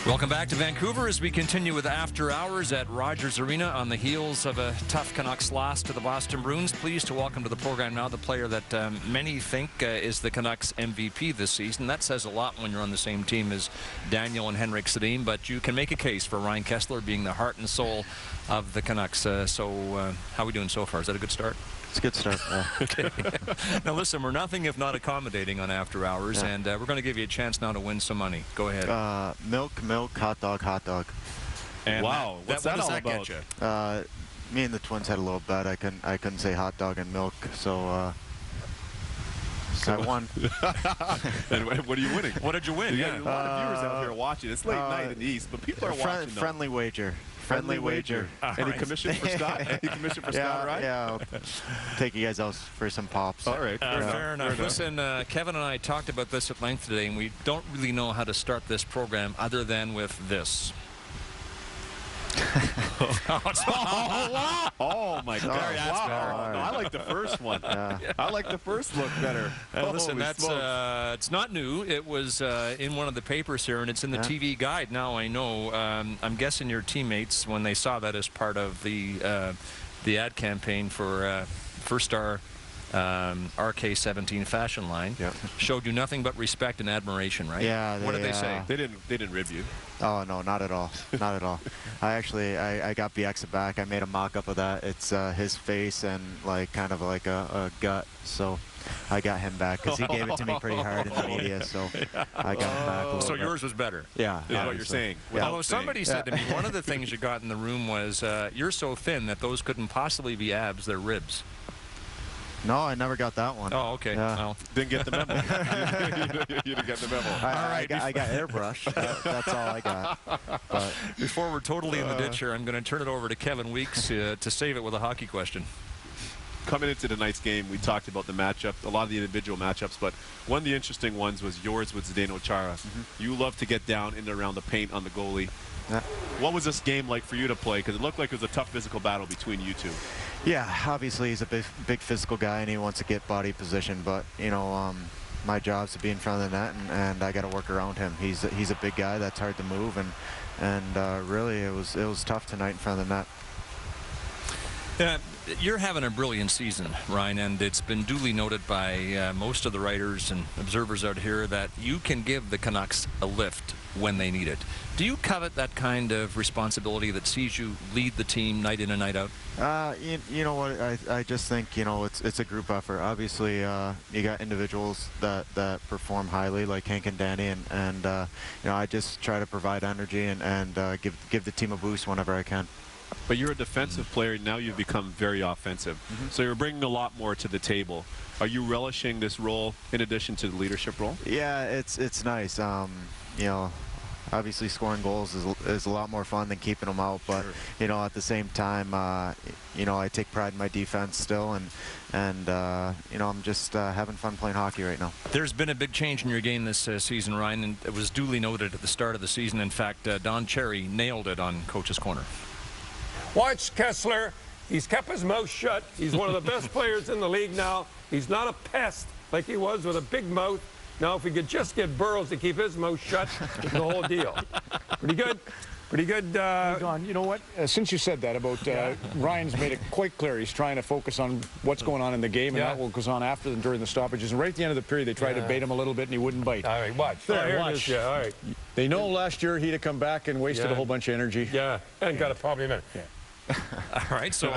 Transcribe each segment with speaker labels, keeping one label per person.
Speaker 1: Welcome back to Vancouver as we continue with After Hours at Rogers Arena on the heels of a tough Canucks loss to the Boston Bruins. Pleased to welcome to the program now the player that many think is the Canucks MVP this season. That says a lot when you're on the same team as Daniel and Henrik Sedin, but you can make a case for Ryan Kesler being the heart and soul of the Canucks. So how are we doing so far? Is that a good start?
Speaker 2: It's a good start.
Speaker 1: Okay. Now listen, we're nothing if not accommodating on After Hours, and we're going to give you a chance now to win some money. Go ahead.
Speaker 2: Milk, hot dog, hot dog.
Speaker 1: And
Speaker 3: wow, what's that all about?
Speaker 1: Get you?
Speaker 2: Me and the Twins had a little bet. I couldn't say hot dog and milk, so I won.
Speaker 3: And what are you winning?
Speaker 1: What did you win?
Speaker 3: You got a lot of viewers out here watching. It's late night in the East, but people are watching.
Speaker 2: Friendly wager. Friendly wager.
Speaker 3: Any commission for Scott? Any commission for Scott, right?
Speaker 2: Yeah, I'll take you guys out for some pops.
Speaker 3: All right.
Speaker 1: Fair enough. Listen, Kevin and I talked about this at length today, and we don't really know how to start this program other than with this.
Speaker 3: Oh my God! Wow! No, I like the first one. I like the first look better.
Speaker 1: Listen, that's it's not new. It was in one of the papers here, and it's in the TV guide. Now I know. I'm guessing your teammates, when they saw that as part of the ad campaign for First Star RK17 fashion line, showed you nothing but respect and admiration, right?
Speaker 2: Yeah.
Speaker 1: What did they say?
Speaker 3: They didn't rib you.
Speaker 2: Oh no, not at all. Not at all. I got BX'd back. I made a mock-up of that. It's his face and kind of like a gut. So I got him back because he gave it to me pretty hard in the media. So I got him back a little bit.
Speaker 1: Yours was better.
Speaker 2: Yeah.
Speaker 3: Is what you're saying.
Speaker 1: Although somebody said to me, one of the things you got in the room was you're so thin that those couldn't possibly be abs, they're ribs.
Speaker 2: No, I never got that one.
Speaker 1: Oh, okay.
Speaker 2: Yeah.
Speaker 1: Well.
Speaker 3: Didn't get the memo. You didn't get the memo.
Speaker 2: I got airbrush. That's all I got. But
Speaker 1: before we're totally in the ditch here, I'm going to turn it over to Kevin Weeks to save it with a hockey question.
Speaker 3: Coming into tonight's game, we talked about the matchup, a lot of the individual matchups, but one of the interesting ones was yours with Zdeno Chara. You love to get down in and around the paint on the goalie. What was this game like for you to play? Because it looked like it was a tough physical battle between you two.
Speaker 2: Yeah, obviously he's a big physical guy and he wants to get body position, but you know, my job's to be in front of the net, and I got to work around him. He's a big guy that's hard to move, and really it was tough tonight in front of the net.
Speaker 1: You're having a brilliant season, Ryan, and it's been duly noted by most of the writers and observers out here that you can give the Canucks a lift when they need it. Do you covet that kind of responsibility that sees you lead the team night in and night out?
Speaker 2: You know what? I just think, you know, it's a group effort. Obviously, you got individuals that perform highly, like Hank and Danny, and you know, I just try to provide energy and give the team a boost whenever I can.
Speaker 3: But you're a defensive player. Now you've become very offensive. So you're bringing a lot more to the table. Are you relishing this role in addition to the leadership role?
Speaker 2: Yeah, it's nice. You know, obviously scoring goals is a lot more fun than keeping them out. But you know, at the same time, you know, I take pride in my defense still, and you know, I'm just having fun playing hockey right now.
Speaker 1: There's been a big change in your game this season, Ryan, and it was duly noted at the start of the season. In fact, Don Cherry nailed it on Coach's Corner.
Speaker 4: Watch Kesler. He's kept his mouth shut. He's one of the best players in the league now. He's not a pest like he was with a big mouth. Now, if we could just get Burrows to keep his mouth shut, it's the whole deal. Pretty good. Pretty good.
Speaker 5: Don, you know what? Since you said that about Ryan's made it quite clear he's trying to focus on what's going on in the game and not what goes on after and during the stoppages. And right at the end of the period, they tried to bait him a little bit, and he wouldn't bite.
Speaker 4: All right, watch.
Speaker 5: There, watch.
Speaker 4: Yeah, all right.
Speaker 5: They know last year he'd have come back and wasted a whole bunch of energy.
Speaker 4: Yeah, and got a probably a minute.
Speaker 5: Yeah.
Speaker 1: All right, so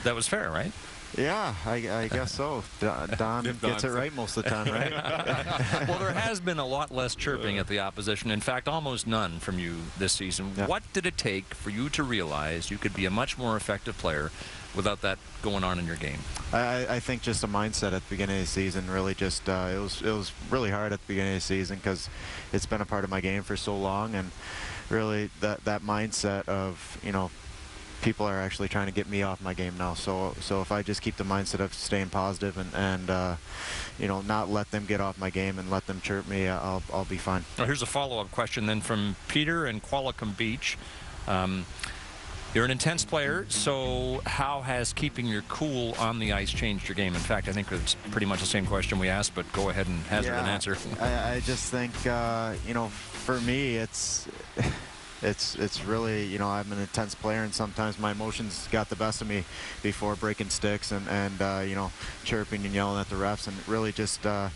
Speaker 1: that was fair, right?
Speaker 2: Yeah, I guess so. Don gets it right most of the time, right?
Speaker 1: Well, there has been a lot less chirping at the opposition. In fact, almost none from you this season. What did it take for you to realize you could be a much more effective player without that going on in your game?
Speaker 2: I think just the mindset at the beginning of the season really just it was really hard at the beginning of the season because it's been a part of my game for so long, and really that mindset of, you know, people are actually trying to get me off my game now. So if I just keep the mindset of staying positive and you know, not let them get off my game and let them chirp me, I'll be fine.
Speaker 1: Well, here's a follow-up question then from Peter in Qualicum Beach. You're an intense player, so how has keeping your cool on the ice changed your game? In fact, I think it's pretty much the same question we asked, but go ahead and hazard an answer.
Speaker 2: I just think, you know, for me, it's really, you know, I'm an intense player, and sometimes my emotions got the best of me before breaking sticks and you know, chirping and yelling at the refs, and really just, you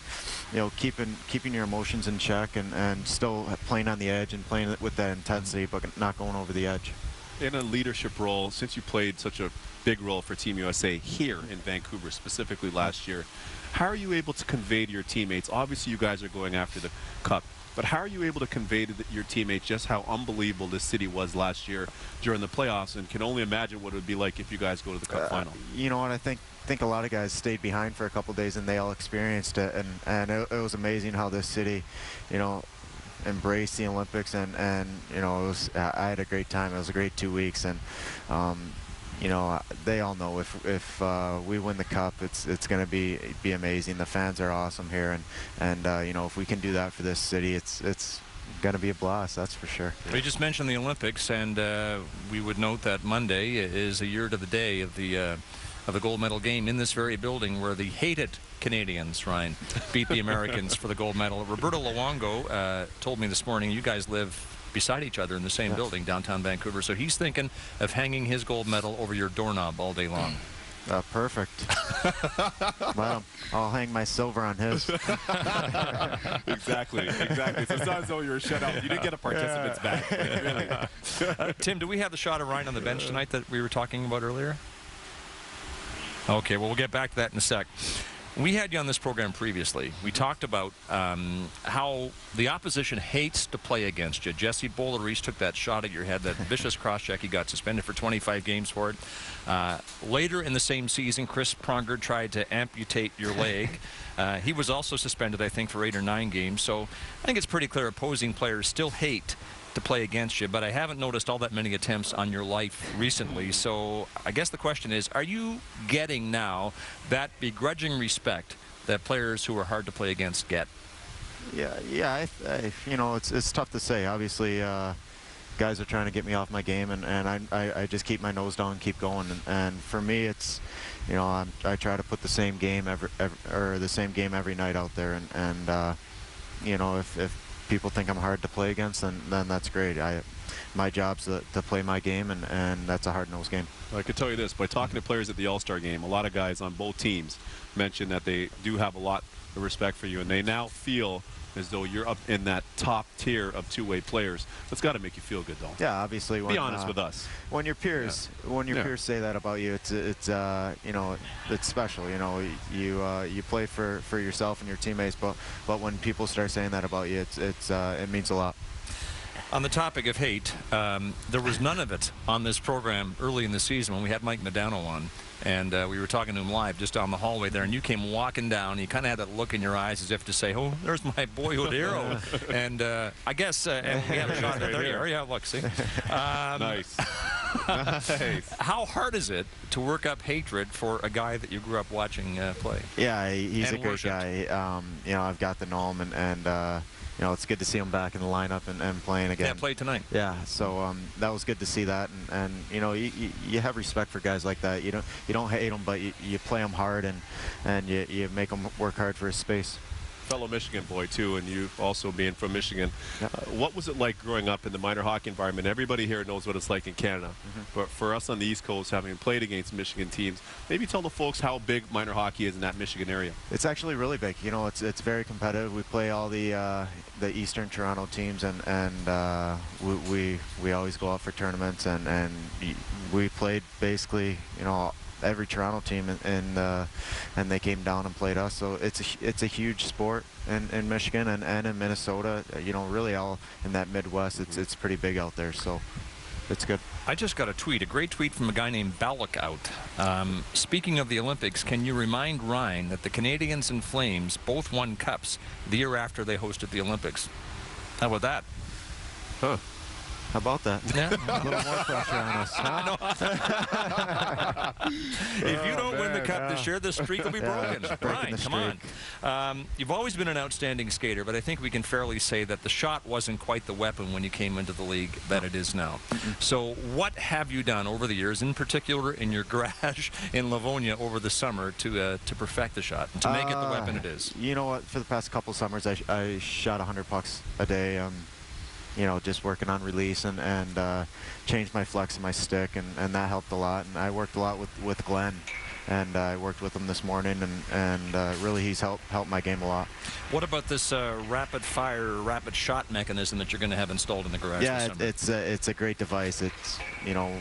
Speaker 2: know, keeping your emotions in check and still playing on the edge and playing with that intensity, but not going over the edge.
Speaker 3: In a leadership role, since you played such a big role for Team USA here in Vancouver, specifically last year, how are you able to convey to your teammates? Obviously, you guys are going after the Cup, but how are you able to convey to your teammates just how unbelievable this city was last year during the playoffs, and can only imagine what it would be like if you guys go to the Cup final?
Speaker 2: You know what, I think a lot of guys stayed behind for a couple days, and they all experienced it, and it was amazing how this city, you know, embraced the Olympics, and you know, I had a great time. It was a great 2 weeks, and you know, they all know if we win the Cup, it's going to be amazing. The fans are awesome here, and you know, if we can do that for this city, it's going to be a blast, that's for sure.
Speaker 1: We just mentioned the Olympics, and we would note that Monday is a year to the day of the gold medal game in this very building where the hated Canadians, Ryan, beat the Americans for the gold medal. Roberto Luongo told me this morning you guys live beside each other in the same building downtown Vancouver, so he's thinking of hanging his gold medal over your doorknob all day long.
Speaker 2: Perfect. Well, I'll hang my silver on his.
Speaker 3: Exactly. So it's not as though you were shut out. You didn't get a participant's back. Really.
Speaker 1: Tim, do we have the shot of Ryan on the bench tonight that we were talking about earlier? Okay, well, we'll get back to that in a sec. We had you on this program previously. We talked about how the opposition hates to play against you. Jesse Boulerice took that shot at your head, that vicious cross-check. He got suspended for 25 games for it. Later in the same season, Chris Pronger tried to amputate your leg. He was also suspended, I think, for 8 or 9 games. So I think it's pretty clear opposing players still hate to play against you, but I haven't noticed all that many attempts on your life recently. So I guess the question is, are you getting now that begrudging respect that players who are hard to play against get?
Speaker 2: Yeah. You know, it's tough to say. Obviously, guys are trying to get me off my game, and I just keep my nose down and keep going. And for me, it's, you know, I try to put the same game every night out there, and you know, if people think I'm hard to play against, then that's great. My job's to play my game, and that's a hard-nosed game.
Speaker 3: I could tell you this, by talking to players at the All-Star game, a lot of guys on both teams mentioned that they do have a lot of respect for you, and they now feel as though you're up in that top tier of two-way players. That's got to make you feel good, though.
Speaker 2: Yeah, obviously.
Speaker 3: Be honest with us.
Speaker 2: When your peers, peers say that about you, it's you know, it's special. You know, you play for yourself and your teammates, but when people start saying that about you, it means a lot.
Speaker 1: On the topic of hate, there was none of it on this program early in the season when we had Mike Modano on. And we were talking to him live just down the hallway there, and you came walking down. You kind of had that look in your eyes as if to say, oh, there's my boyhood hero. And I guess, and we have a shot there. There you are. Yeah, look, see.
Speaker 3: Nice. Nice.
Speaker 1: How hard is it to work up hatred for a guy that you grew up watching play?
Speaker 2: Yeah, he's a great guy. You know, I've got to know him, and you know, it's good to see him back in the lineup and playing again.
Speaker 1: Yeah, played tonight.
Speaker 2: Yeah, so that was good to see that, and you know, you have respect for guys like that. You don't hate them, but you play them hard, and you make them work hard for his space.
Speaker 3: Fellow Michigan boy too, and you also being from Michigan. Yep. What was it like growing up in the minor hockey environment? Everybody here knows what it's like in Canada, but for us on the East Coast, having played against Michigan teams, maybe tell the folks how big minor hockey is in that Michigan area.
Speaker 2: It's actually really big. You know, it's very competitive. We play all the Eastern Toronto teams, and we always go out for tournaments, and we played basically, you know, every Toronto team, and they came down and played us. So it's a huge sport in Michigan and in Minnesota. You know, really all in that Midwest. It's pretty big out there. So it's good.
Speaker 1: I just got a great tweet from a guy named Balak out. Speaking of the Olympics, can you remind Ryan that the Canadians and Flames both won cups the year after they hosted the Olympics? How about that?
Speaker 3: Huh.
Speaker 2: How about that?
Speaker 1: Yeah.
Speaker 2: A little more pressure on us. Huh?
Speaker 1: If you don't win the cup this year, the streak will be broken. Brian, come on. You've always been an outstanding skater, but I think we can fairly say that the shot wasn't quite the weapon when you came into the league that it is now. So what have you done over the years, in particular in your garage in Livonia over the summer, to perfect the shot and to make it the weapon it is?
Speaker 2: You know what? For the past couple summers, I shot 100 pucks a day. You know, just working on release and changed my flex and my stick, and that helped a lot. And I worked a lot with Glenn, and I worked with him this morning, and really he's helped my game a lot.
Speaker 1: What about this rapid shot mechanism that you're going to have installed in the garage this summer?
Speaker 2: It's a great device. It's, you know,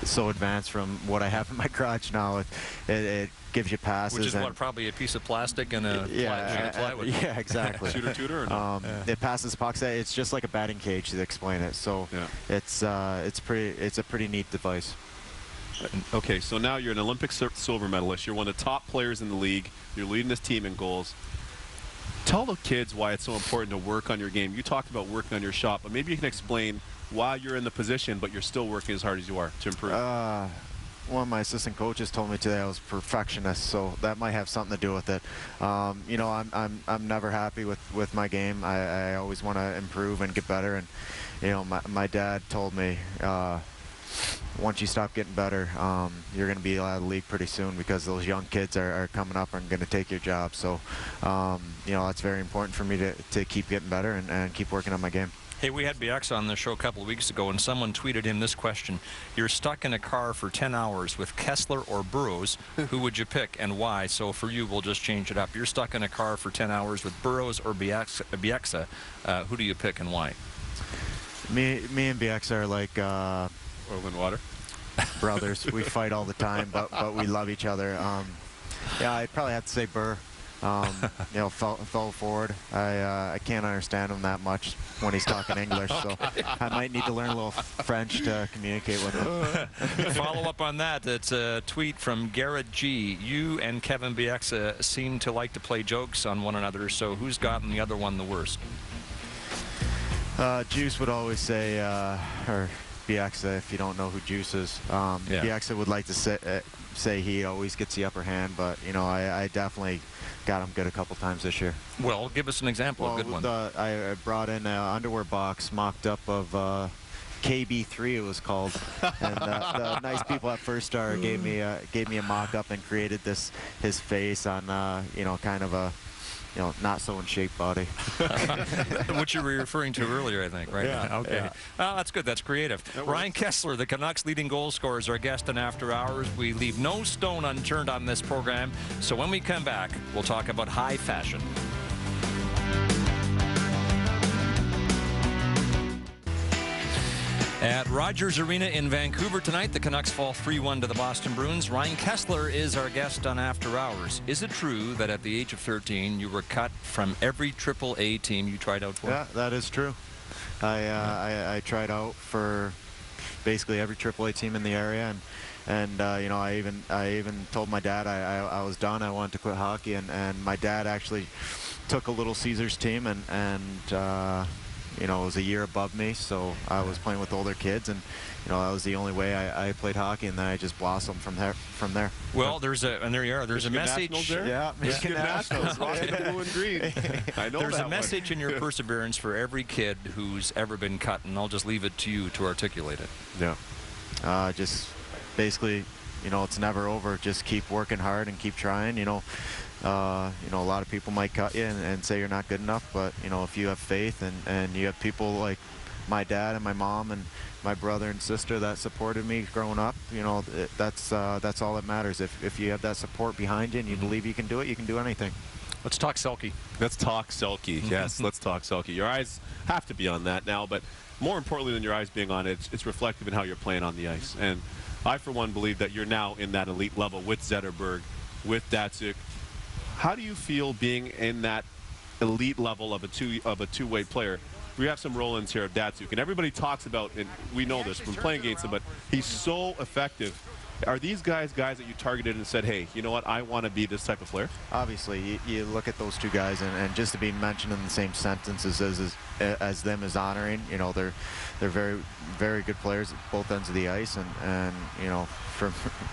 Speaker 2: so advanced from what I have in my garage now. It gives you passes.
Speaker 1: Which is what, probably a piece of plastic and a sheet of plywood?
Speaker 2: Yeah, exactly.
Speaker 3: Shooter tutor or no?
Speaker 2: It passes pucks. It's just like a batting cage to explain it. So it's a pretty neat device.
Speaker 3: Okay, so now you're an Olympic silver medalist. You're one of the top players in the league. You're leading this team in goals. Tell the kids why it's so important to work on your game. You talked about working on your shot, but maybe you can explain why you're in the position, but you're still working as hard as you are to improve.
Speaker 2: One of my assistant coaches told me today I was a perfectionist, so that might have something to do with it. You know, I'm never happy with my game. I always want to improve and get better. And you know, my dad told me once you stop getting better, you're going to be out of the league pretty soon, because those young kids are coming up and going to take your job. So you know, that's very important for me to keep getting better and keep working on my game.
Speaker 1: Hey, we had BX on the show a couple of weeks ago, and someone tweeted him this question. You're stuck in a car for 10 hours with Kesler or Burrows. Who would you pick and why? So for you, we'll just change it up. You're stuck in a car for 10 hours with Burrows or Bieksa. Who do you pick and why?
Speaker 2: Me and Bieksa are like
Speaker 3: Oil and water.
Speaker 2: brothers. We fight all the time, but we love each other. Yeah, I'd probably have to say Burr. You know, fell forward. I can't understand him that much when he's talking English, so I might need to learn a little French to communicate with him.
Speaker 1: Follow up on that. It's a tweet from Garrett G. You and Kevin Bieksa seem to like to play jokes on one another, so who's gotten the other one the worst?
Speaker 2: Juice would always say, or Bieksa, if you don't know who Juice is. Bieksa would like to say he always gets the upper hand, but you know, I definitely got him good a couple times this year.
Speaker 1: Well, give us an example of a good one.
Speaker 2: I brought in an underwear box mocked up of KB3, it was called, and the nice people at First Star gave me a mock-up and created his face on you know, kind of a, you know, not so in shape body.
Speaker 1: Which you were referring to earlier, I think, right?
Speaker 2: Yeah.
Speaker 1: Okay.
Speaker 2: Yeah.
Speaker 1: Oh, that's good. That's creative. Ryan Kesler, the Canucks leading goal scorer, is our guest on After Hours. We leave no stone unturned on this program. So when we come back, we'll talk about high fashion. At Rogers Arena in Vancouver tonight, the Canucks fall 3-1 to the Boston Bruins. Ryan Kesler is our guest on After Hours. Is it true that at the age of 13, you were cut from every AAA team you tried out for?
Speaker 2: Yeah, that is true. I tried out for basically every AAA team in the area, and you know, I even told my dad I was done. I wanted to quit hockey, and my dad actually took a Little Caesars team, and you know, it was a year above me, so I was playing with older kids, and you know, that was the only way I played hockey, and then I just blossomed from there.
Speaker 1: Well, there's a message.
Speaker 3: There?
Speaker 2: Yeah,
Speaker 3: Michigan Nationals, rock and blue and green. I know
Speaker 1: there's
Speaker 3: that
Speaker 1: a message in your perseverance for every kid who's ever been cut, and I'll just leave it to you to articulate it.
Speaker 2: Yeah. Just basically, you know, it's never over. Just keep working hard and keep trying. You know, a lot of people might cut you and say you're not good enough, but you know, if you have faith and you have people like my dad and my mom and my brother and sister that supported me growing up, you know, that's all that matters. If you have that support behind you and you believe you can do it, you can do anything.
Speaker 1: Let's talk Selke.
Speaker 3: Let's talk Selke. Yes, let's talk Selke. Your eyes have to be on that now, but more importantly than your eyes being on it, it's reflective in how you're playing on the ice. And I, for one, believe that you're now in that elite level with Zetterberg, with Datsuk. How do you feel being in that elite level of a two-way player? We have some roll-ins here of Datsuk, and everybody talks about, and we know this from playing against him, but he's so effective Are these guys that you targeted and said, hey, you know what, I want to be this type of player?
Speaker 2: Obviously, you look at those two guys, and just to be mentioned in the same sentences as them is honoring. You know, they're very, very good players at both ends of the ice, and you know,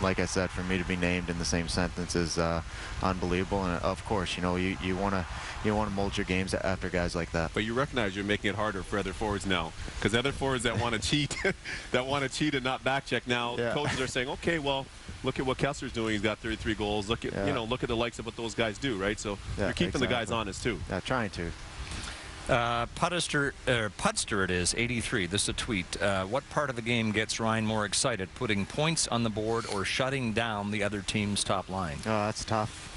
Speaker 2: like I said, for me to be named in the same sentence is unbelievable. And of course, you know, you want to mold your games after guys like that.
Speaker 3: But you recognize you're making it harder for other forwards now, because other forwards that want to cheat, and not back check now, coaches are saying, okay, well, look at what Kesler's doing. He's got 33 goals. Look at look at the likes of what those guys do, right? So you're keeping the guys honest too.
Speaker 2: Yeah, trying to.
Speaker 1: Pudster it is, 83. This is a tweet. What part of the game gets Ryan more excited? Putting points on the board or shutting down the other team's top line?
Speaker 2: Oh, that's tough.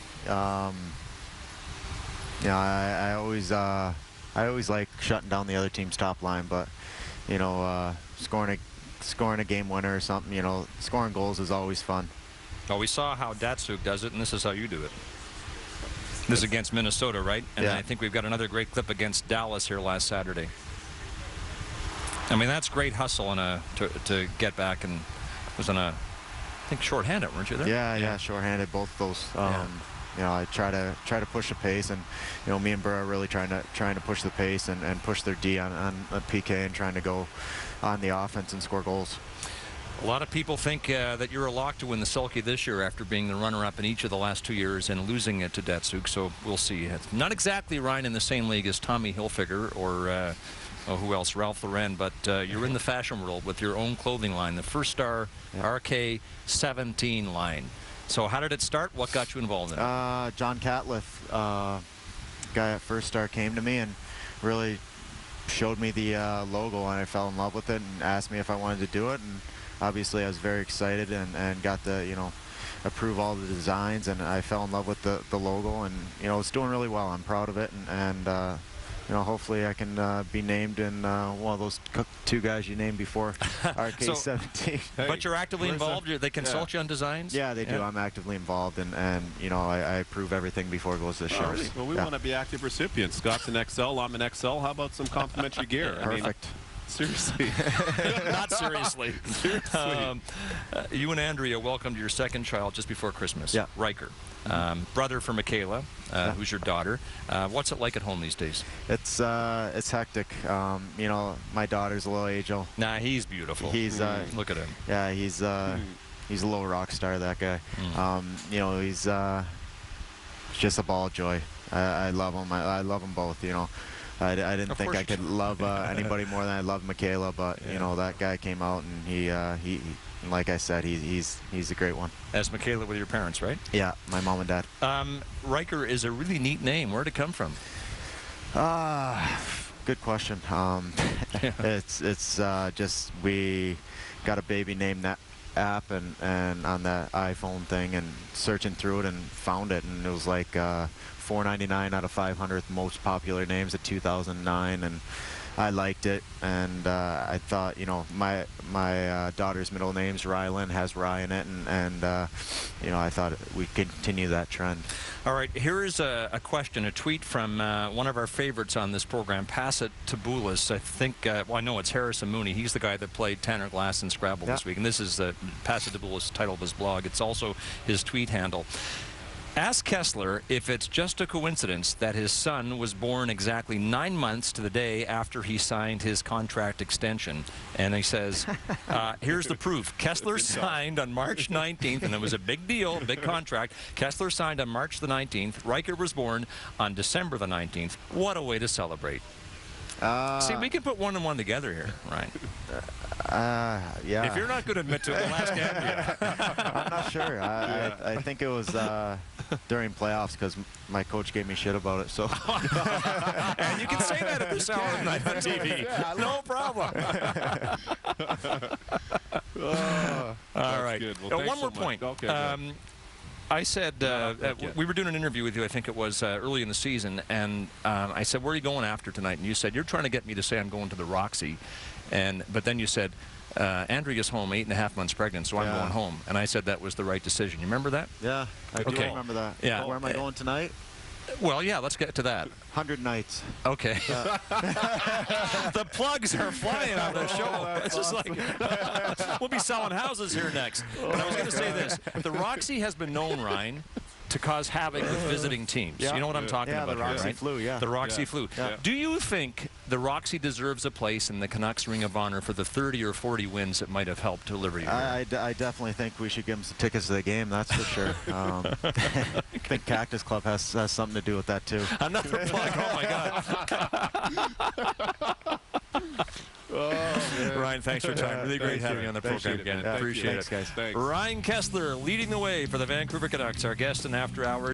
Speaker 2: Yeah, I always like shutting down the other team's top line, but you know, scoring a game winner or something, you know, scoring goals is always fun.
Speaker 1: Well, we saw how Datsuk does it, and this is how you do it. This is against Minnesota, right? And I think we've got another great clip against Dallas here last Saturday. I mean, that's great hustle to get back, and was on a, I think, shorthanded, weren't you there?
Speaker 2: Yeah, shorthanded, both those. You know, I try to push the pace, and you know, me and Burr are really trying to push the pace and push their D on a PK and trying to go on the offense and score goals.
Speaker 1: A lot of people think that you're a lock to win the Selke this year after being the runner-up in each of the last 2 years and losing it to Datsuk, so we'll see. It's not exactly, Ryan, in the same league as Tommy Hilfiger or who else, Ralph Lauren, but you're in the fashion world with your own clothing line, the First Star RK17 line. So how did it start? What got you involved in it?
Speaker 2: John Catliff, guy at First Star, came to me and really showed me the logo, and I fell in love with it and asked me if I wanted to do it. And obviously, I was very excited and got to, you know, approve all the designs, and I fell in love with the logo, and you know, it's doing really well. I'm proud of it, and you know, hopefully I can be named in one of those two guys you named before, RK17.
Speaker 1: But you're actively involved? They consult you on designs?
Speaker 2: Yeah, they do. I'm actively involved, and you know, I approve everything before it goes to the shows.
Speaker 3: Really? Well, we want to be active recipients. Scott's an XL, I'm an XL. How about some complimentary gear?
Speaker 2: Perfect.
Speaker 3: Seriously.
Speaker 1: Not seriously.
Speaker 3: Seriously.
Speaker 1: You and Andrea welcomed your second child just before Christmas.
Speaker 2: Yeah.
Speaker 1: Riker. Brother for Michaela, who's your daughter. What's it like at home these days?
Speaker 2: It's hectic. You know, my daughter's a little angel.
Speaker 1: Nah, he's beautiful.
Speaker 2: He's
Speaker 1: look at him.
Speaker 2: Yeah, he's a little rock star, that guy. You know, he's just a ball of joy. I love him. I love them both. You know. I didn't think I could love anybody more than I love Michaela, but you know, that guy came out, and he like I said, he's a great one.
Speaker 1: As Michaela with your parents, right?
Speaker 2: Yeah, my mom and dad.
Speaker 1: Riker is a really neat name. Where'd it come from?
Speaker 2: Good question. It's just we got a baby named that app and on that iPhone thing, and searching through it and found it, and it was like 499 out of 500 most popular names of 2009, and I liked it, and I thought, you know, my daughter's middle name's Rylan, has Rye in it, and you know, I thought we'd continue that trend.
Speaker 1: All right, here is a question, a tweet from one of our favorites on this program, Pass It to Boulis. I think, well, I know it's Harrison Mooney. He's the guy that played Tanner Glass in Scrabble this week, and this is the Pass It to Boulis title of his blog. It's also his tweet handle. Ask Kesler if it's just a coincidence that his son was born exactly 9 months to the day after he signed his contract extension. And he says, here's the proof. Kesler signed on March 19th, and it was a big deal, big contract. Kesler signed on March the 19th. Riker was born on December the 19th. What a way to celebrate. See, we can put one and one together here, right?
Speaker 2: Yeah.
Speaker 1: If you're not going to admit to it, we'll ask Andrea.
Speaker 2: I'm not sure. I think it was during playoffs, because my coach gave me shit about it. So.
Speaker 1: And you can say that at this hour of night on TV. Yeah, no problem. All right.
Speaker 3: Well,
Speaker 1: one more point.
Speaker 3: Okay,
Speaker 1: I said, we were doing an interview with you, I think it was early in the season, and I said, where are you going after tonight? And you said, you're trying to get me to say I'm going to the Roxy. But then you said, Andrea's home 8.5 months pregnant, so I'm going home. And I said that was the right decision. You remember that?
Speaker 2: Yeah, I do remember that.
Speaker 1: Yeah.
Speaker 2: Where am I going tonight?
Speaker 1: Well, yeah, let's get to that.
Speaker 2: 100 nights.
Speaker 1: Okay. The plugs are flying on the show. It's just like we'll be selling houses here next. But I was going to say this. The Roxy has been known, Ryan, to cause havoc with visiting teams.
Speaker 2: Yeah.
Speaker 1: You know what I'm talking about
Speaker 2: the Roxy
Speaker 1: here, right?
Speaker 2: flu, yeah.
Speaker 1: The Roxy flu.
Speaker 2: Yeah.
Speaker 1: Do you think the Roxy deserves a place in the Canucks Ring of Honor for the 30 or 40 wins it might have helped deliver you?
Speaker 2: I definitely think we should give them some tickets to the game, that's for sure. I think Cactus Club has something to do with that, too.
Speaker 1: Another plug. Oh, my God. Ryan, thanks for your time. Really great having you on the program again. Appreciate it.
Speaker 2: Thanks, guys.
Speaker 1: Ryan Kesler leading the way for the Vancouver Canucks, our guest in After Hours.